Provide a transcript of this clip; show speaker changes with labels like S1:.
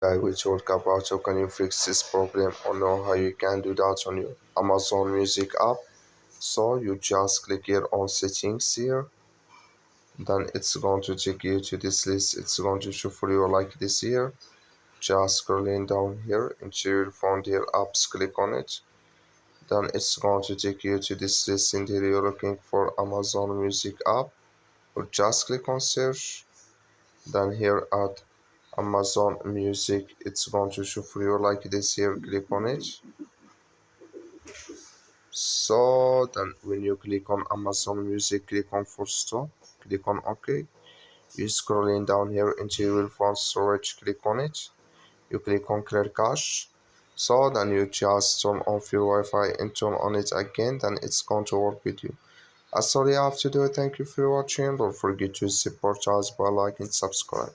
S1: I will talk about how can you fix this problem or know how you can do that on your Amazon Music app. So you just click here on settings here, then it's going to take you to this list. It's going to show for you like this here. Just scrolling down here until you find here apps, click on it. Then it's going to take you to this list and here you're looking for Amazon Music app, or just click on search. Then here at Amazon Music, it's going to show for you like this here, click on it. So then when you click on Amazon Music, click on full stop, click on OK. You scrolling down here until you will find storage, click on it. You click on clear cache. So then you just turn off your Wi-Fi and turn on it again, then it's going to work with you. That's all you have to do. Thank you for watching. Don't forget to support us by liking and subscribe.